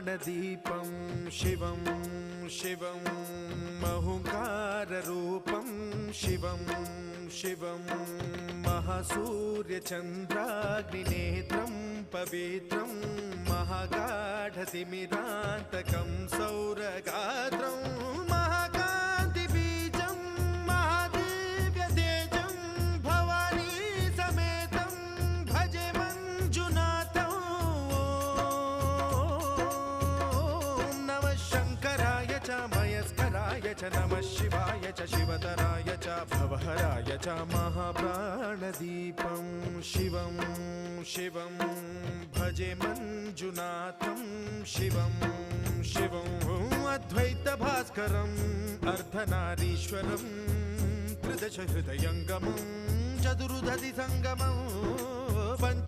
प्राणदीपं शिवं शिवं महुङ्काररूपं शिवं शिवं महासूर्यचन्द्राग्निनेत्रं पवित्रं महागाढतिमिरान्तकं सौरगात्रं महाकान्तिबीजं महादिव्यतेजं भवानी समेतं भजे मञ्जुनाथं। ॐ नमः शङ्कराय च मयस्कराय च नमः शिवाय च शिवतराय च भवहराय च महाप्राणदीपं शिवं शिवं भजे मञ्जुनाथं शिवं शिवं अद्वैतभास्करम् अर्धनारीश्वरं त्रिदश हृदयङ्गमं चतुर्दधि सङ्गमं